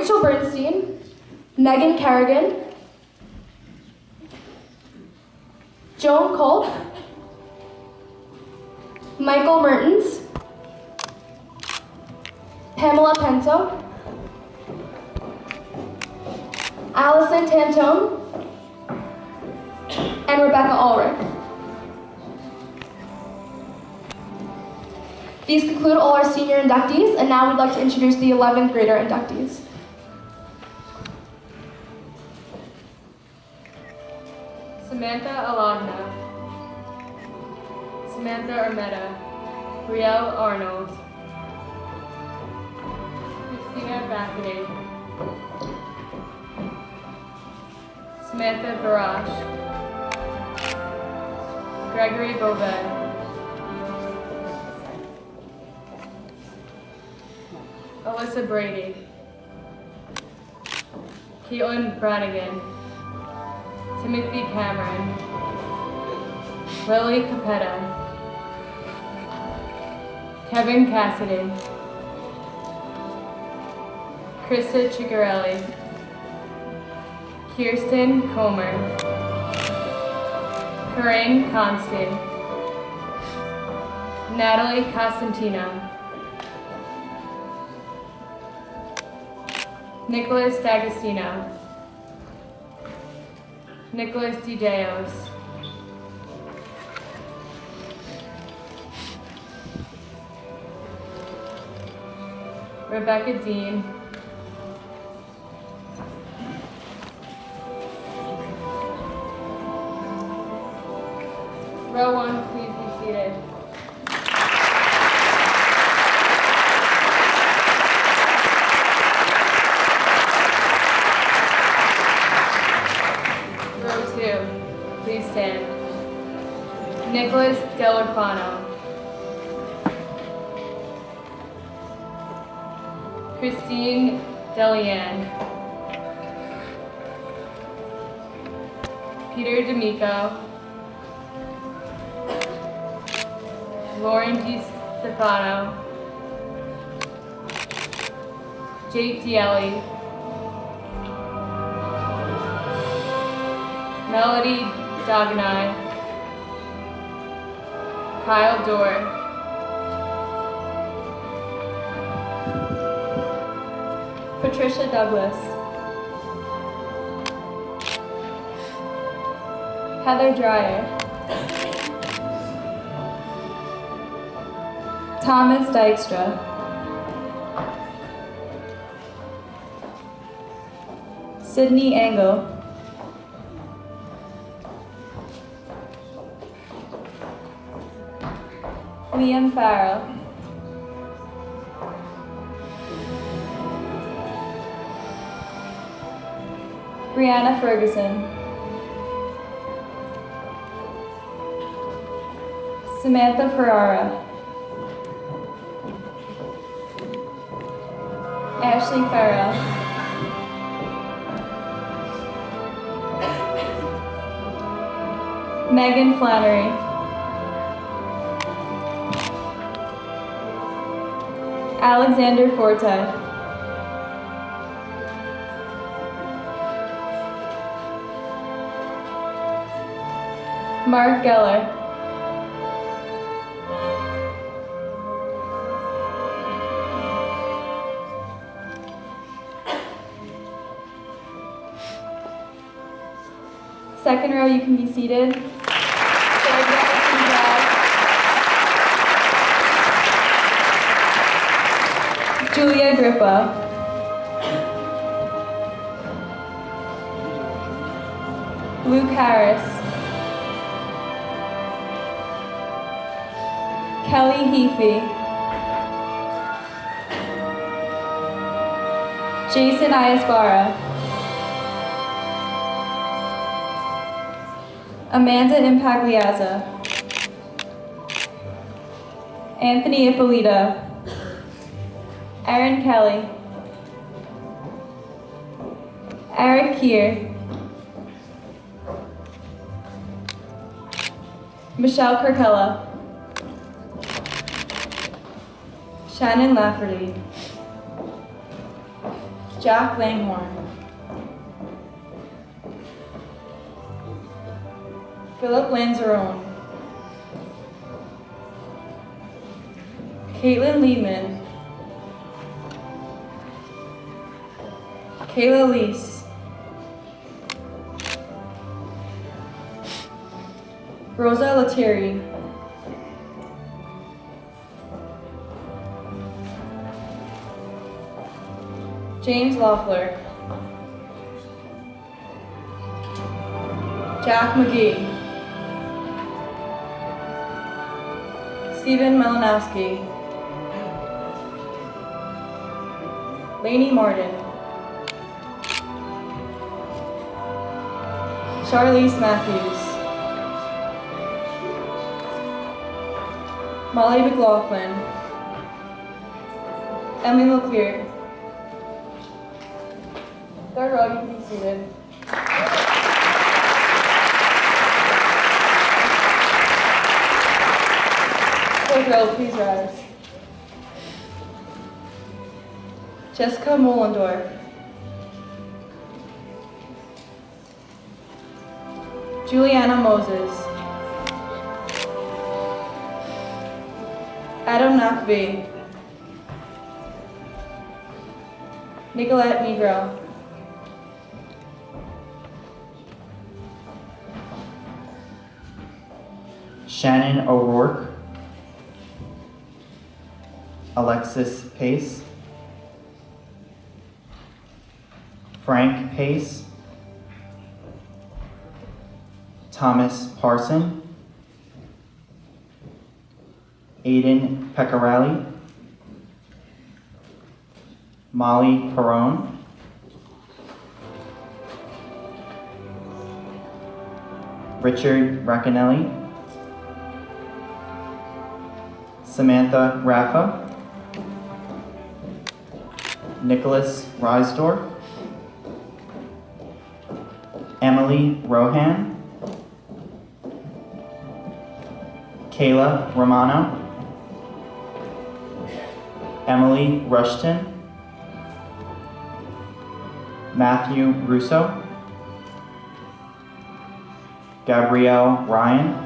Rachel Bernstein, Megan Kerrigan, Joan Kolk, Michael Mertens, Pamela Pinto, Allison Tantone, and Rebecca Ulrich. These conclude all our senior inductees, and now we'd like to introduce the 11th grader inductees. Samantha Alagna, Samantha Armetta, Brielle Arnold, Christina Baccaday, Samantha Barash, Gregory Beauvais, Alyssa Brady, Caitlin Brannigan, Timothy Cameron, Lily Capetta, Kevin Cassidy, Krista Ciccarelli, Kirsten Comer, Corinne Constine, Natalie Costantino, Nicholas D'Agostino, Nicholas DeJeos, Rebecca Dean, row one, please be seated. Please stand. Nicholas Delorfano, Christine Delian, Peter D'Amico, Lauren DiStefano, Jake Dielli, Melody Daganai, Kyle Dorr, Patricia Douglas, Heather Dreyer, Thomas Dykstra, Sydney Engel, Liam Farrell, Brianna Ferguson, Samantha Ferrara, Ashley Farrell, Megan Flannery, Alexander Forte, Mark Geller, second row, you can be seated. Third row, please rise. Julia Grippa, Luke Harris, Kelly Heafy, Jason Iasbara, Amanda Impagliazza, Anthony Ippolito, Aaron Kelly, Eric Keir, Michelle Kirkella, Shannon Lafferty, Jack Langhorne. Philip Lanzarone. Caitlin Lehman. Kayla Leese. Rosa Lettieri. James Loeffler. Jack McGee. Stephen Malinowski. Lainey Martin. Charlize Matthews. Molly McLaughlin. Emily LeClaire. Third row, you can be seated. Fourth row, please rise. Jessica Mollendorf. Juliana Moses. Adam Nakvi. Nicolette Negro. Shannon O'Rourke. Alexis Pace. Frank Pace. Thomas Parson. Aiden Pecorelli. Molly Perrone. Richard Racanelli. Samantha Raffa. Nicholas Reisdorf. Emily Rohan. Kayla Romano. Emily Rushton. Matthew Russo. Gabrielle Ryan.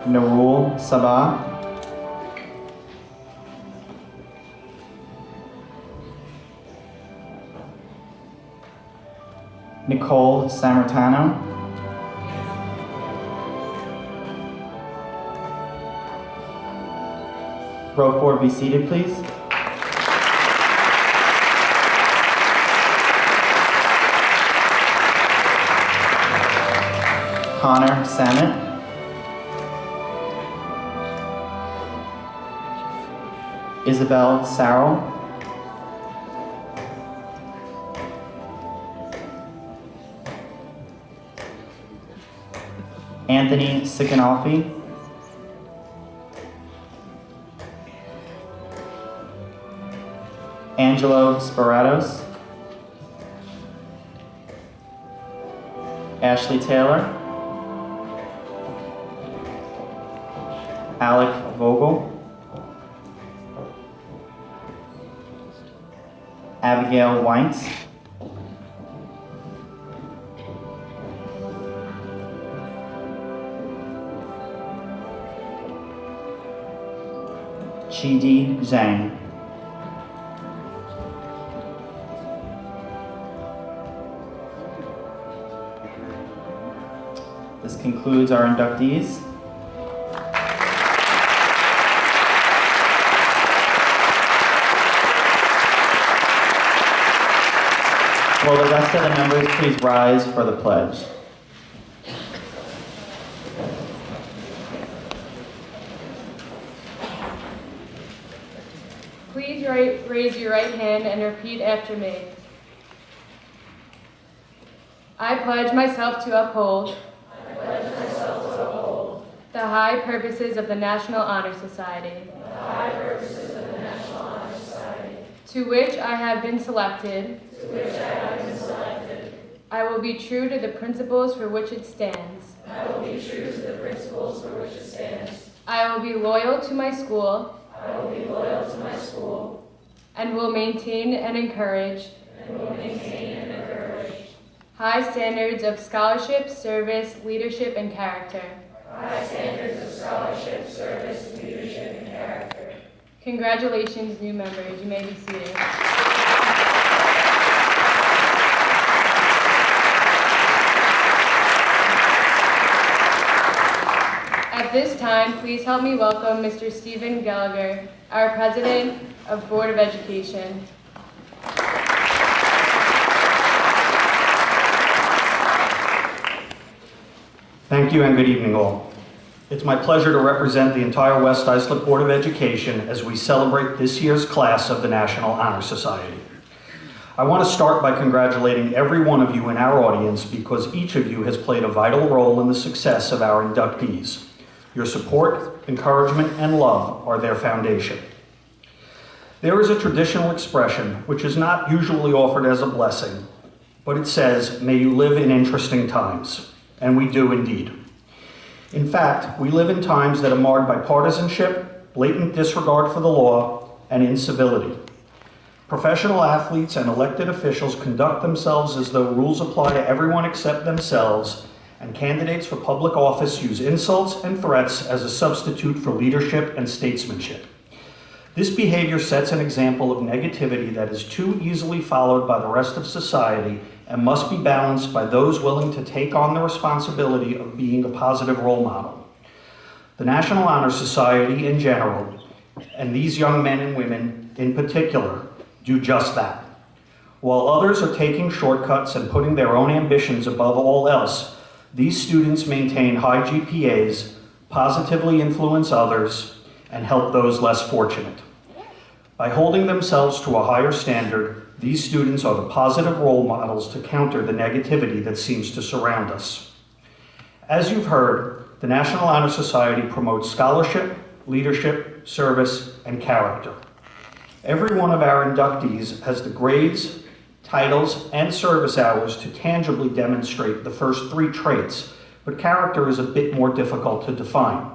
Narul Sabah. Nicole Sammartano. Row 4, be seated, please. Connor Samet. Isabel Sarrell. Anthony Sicanolfi. Angelo Sparatos. Ashley Taylor. Alec Vogel. Abigail Weintz. Chidi Zhang. This concludes our inductees. Will the rest of the members please rise for the pledge? Please raise your right hand and repeat after me. I pledge myself to uphold the high purposes of the National Honor Society, to which I have been selected. I will be true to the principles for which it stands. I will be loyal to my school. and will maintain and encourage high standards of scholarship, service, leadership, and character. Congratulations, new members. You may be seated. At this time, please help me welcome Mr. Stephen Gallagher, our President of Board of Education. Thank you and good evening all. It's my pleasure to represent the entire West Islip Board of Education as we celebrate this year's class of the National Honor Society. I want to start by congratulating every one of you in our audience because each of you has played a vital role in the success of our inductees. Your support, encouragement, and love are their foundation. There is a traditional expression which is not usually offered as a blessing, but it says, "May you live in interesting times." And we do indeed. In fact, we live in times that are marred by partisanship, blatant disregard for the law, and incivility. Professional athletes and elected officials conduct themselves as though rules apply to everyone except themselves, and candidates for public office use insults and threats as a substitute for leadership and statesmanship. This behavior sets an example of negativity that is too easily followed by the rest of society and must be balanced by those willing to take on the responsibility of being a positive role model. The National Honor Society in general, and these young men and women in particular, do just that. While others are taking shortcuts and putting their own ambitions above all else, these students maintain high GPAs, positively influence others, and help those less fortunate. By holding themselves to a higher standard, these students are the positive role models to counter the negativity that seems to surround us. As you've heard, the National Honor Society promotes scholarship, leadership, service, and character. Every one of our inductees has the grades, titles, and service hours to tangibly demonstrate the first three traits, but character is a bit more difficult to define.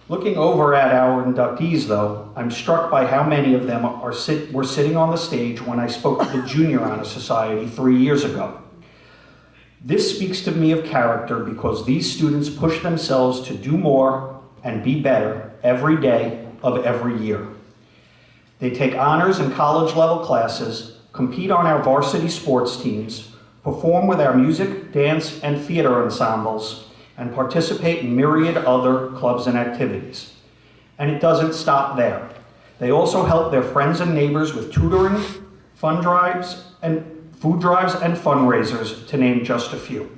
Looking over at our inductees, though, I'm struck by how many of them were sitting on the stage when I spoke to the Junior Honor Society 3 years ago. This speaks to me of character because these students push themselves to do more and be better every day of every year. They take honors and college-level classes, compete on our varsity sports teams, perform with our music, dance, and theater ensembles, and participate in myriad other clubs and activities. And it doesn't stop there. They also help their friends and neighbors with tutoring, food drives, and fundraisers, to name just a few.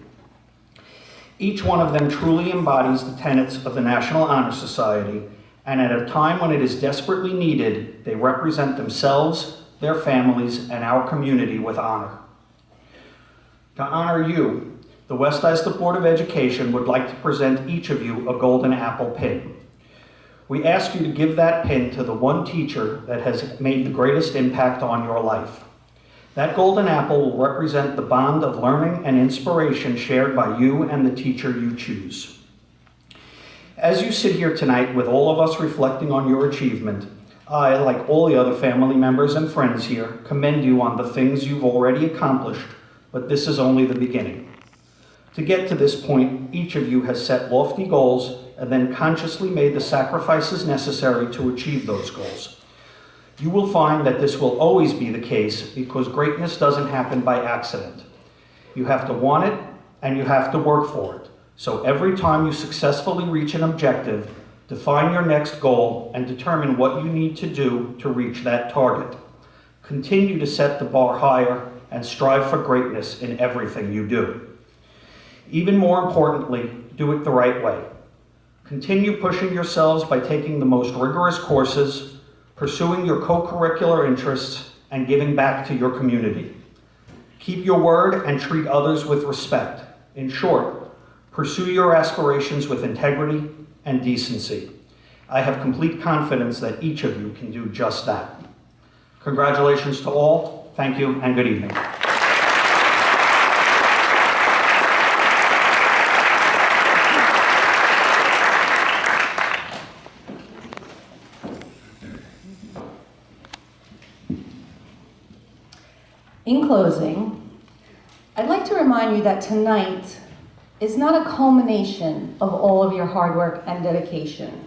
Each one of them truly embodies the tenets of the National Honor Society, and at a time when it is desperately needed, they represent themselves, their families, and our community with honor. To honor you, the West Islip Board of Education would like to present each of you a Golden Apple pin. We ask you to give that pin to the one teacher that has made the greatest impact on your life. That Golden Apple will represent the bond of learning and inspiration shared by you and the teacher you choose. As you sit here tonight with all of us reflecting on your achievement, I, like all the other family members and friends here, commend you on the things you've already accomplished, but this is only the beginning. To get to this point, each of you has set lofty goals and then consciously made the sacrifices necessary to achieve those goals. You will find that this will always be the case because greatness doesn't happen by accident. You have to want it and you have to work for it. So every time you successfully reach an objective, define your next goal and determine what you need to do to reach that target. Continue to set the bar higher and strive for greatness in everything you do. Even more importantly, do it the right way. Continue pushing yourselves by taking the most rigorous courses, pursuing your co-curricular interests, and giving back to your community. Keep your word and treat others with respect. In short, pursue your aspirations with integrity and decency. I have complete confidence that each of you can do just that. Congratulations to all. Thank you and good evening. In closing, I'd like to remind you that tonight is not a culmination of all of your hard work and dedication.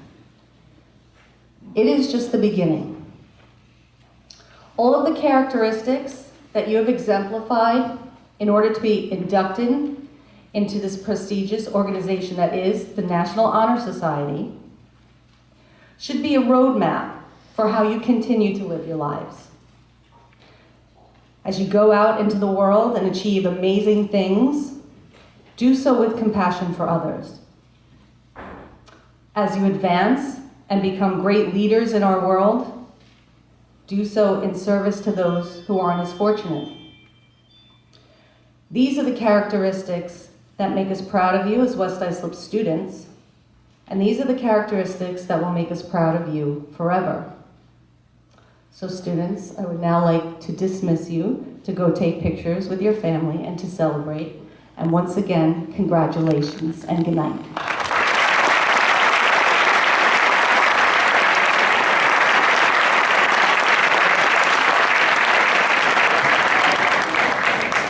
It is just the beginning. All of the characteristics that you have exemplified in order to be inducted into this prestigious organization that is the National Honor Society should be a roadmap for how you continue to live your lives. As you go out into the world and achieve amazing things, do so with compassion for others. As you advance and become great leaders in our world, do so in service to those who aren't as fortunate. These are the characteristics that make us proud of you as West Islip students, and these are the characteristics that will make us proud of you forever. So students, I would now like to dismiss you to go take pictures with your family and to celebrate. And once again, congratulations and good night.